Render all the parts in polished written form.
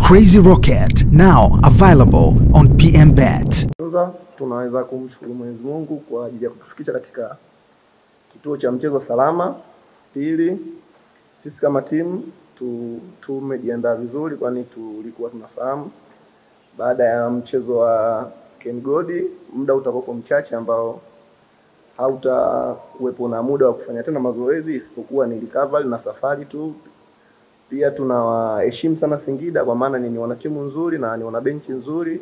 Crazy Rocket, now available on PMBet. Kwanza tunaweza kumshukuru Mwenyezi Mungu kwa ajili ya kutufikisha katika kituo cha mchezo salama. Pili, sisi kama timu tumejiandaa vizuri, kwani tulikuwa tunafahamu baada ya mchezo wa Ken Godi muda utakuwa mchache ambao hautakuwepo na muda wa kufanya tena mazoezi isipokuwa ni recovery na safari tu. Pia tunawaheshimu sana Singida kwa maana ni wana timu nzuri na ni wana benchi nzuri,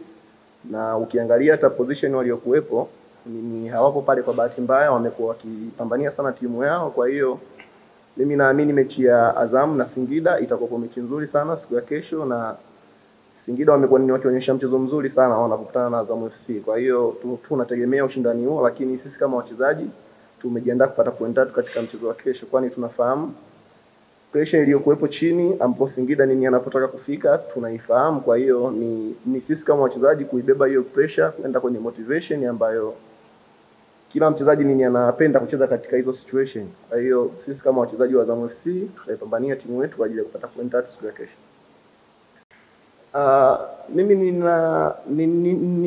na ukiangalia hata position waliokuepo ni hawapo pale kwa bahati mbaya, wamekuwa wakipambania sana timu yao. Kwa hiyo mimi naamini mechi ya Azam na Singida itakuwa mechi nzuri sana siku ya kesho, na Singida wamekuwa wakionyesha mchezo mzuri sana wanapokutana na Azam FC. Kwa hiyo tunategemea ushindani huo, lakini sisi kama wachezaji tumejiandaa kupata point 3 katika mchezo wa kesho, kwani tunafahamu pressure iliyokuepo chini ambapo Singida nini anapotaka kufika tunaifahamu. Kwa hiyo ni sisi kama wachezaji kuibeba hiyo pressure kwenda kwenye motivation ambayo kila mchezaji nini anapenda kucheza katika hizo situation. Kwa hiyo sisi kama wachezaji wa Azam FC tutaipambania timu yetu kwa ajili ya kupata point 3 siku ya kesho. Mimi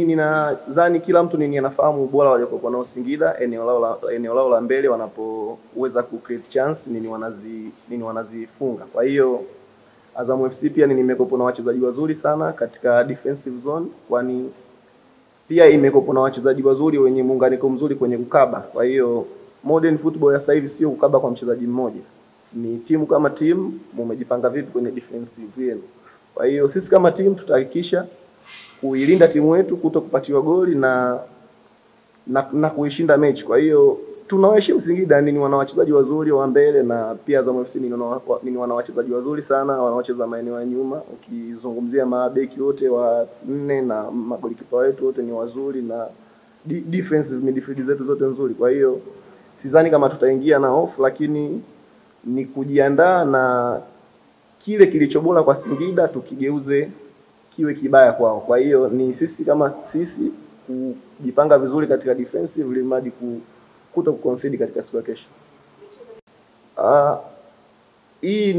ninadhani kila mtu nini anafahamu ubora waliokuwa nao Singida eneo lao la mbele wanapoweza ku create chance nini wanazifunga. Kwa hiyo Azam FC pia nimekopo na wachezaji wazuri sana katika defensive zone, kwani pia imekopo na wachezaji wazuri wenye muunganiko mzuri kwenye kukaba. Kwa hiyo modern football ya sasa hivi sio kukaba kwa mchezaji mmoja, ni timu kama timu mmejipanga vipi kwenye defensive yenu. Kwa hiyo sisi kama timu tutahakikisha kuilinda timu yetu kutokupatiwa goli na kuishinda mechi. Kwa hiyo tunawaheshimu Singida, ni wana wachezaji wazuri wa mbele, na pia Azam FC ni wana wachezaji wazuri sana wanaocheza maeneo ya nyuma. Ukizungumzia mabeki wote wa 4 na magolikipa wetu wote ni wazuri, na defensive midfield zetu zote nzuri. Kwa hiyo sidhani kama tutaingia na hofu, lakini ni kujiandaa na kile kilichobora kwa Singida tukigeuze kiwe kibaya kwao. Kwa hiyo ni sisi kama sisi kujipanga vizuri katika defensive ili mradi kuto kuconcede katika siku ya kesho. Hii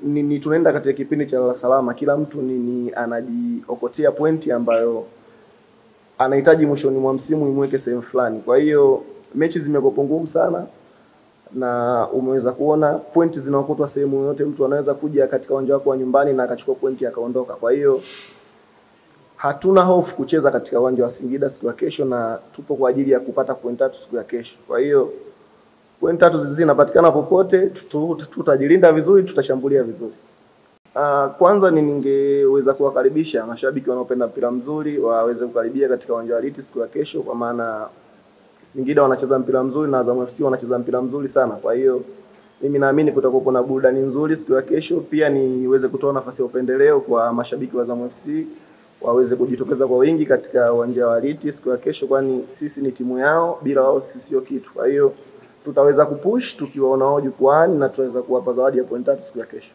ni tunaenda katika kipindi cha salama, kila mtu anajiokotea pointi ambayo anahitaji mwishoni mwa msimu imweke sehemu fulani. Kwa hiyo mechi zimekuwa ngumu sana, na umeweza kuona pointi zinaokotwa sehemu yote. Mtu anaweza kuja katika uwanja wako wa nyumbani na akachukua pointi akaondoka. Kwa hiyo hatuna hofu kucheza katika uwanja wa Singida siku ya kesho, na tupo kwa ajili ya kupata point 3 siku ya kesho. Kwa hiyo point 3 zinapatikana popote, tutajilinda vizuri, tutashambulia vizuri. Kwanza ningeweza kuwakaribisha mashabiki wanaopenda mpira mzuri waweze kukaribia katika uwanja wa Liti siku ya kesho, kwa maana Singida wanacheza mpira mzuri na Azam FC wanacheza mpira mzuri sana. Kwa hiyo mimi naamini kutakuwa na burudani nzuri siku ya kesho. Pia niweze kutoa nafasi ya upendeleo kwa mashabiki wa Azam FC waweze kujitokeza kwa wingi katika uwanja wa Liti siku ya kesho, kwani sisi ni timu yao, bila wao sisi sio kitu. Kwa hiyo tutaweza kupush tukiwaona wao jukwani, na tutaweza kuwapa zawadi ya point 3 siku ya kesho.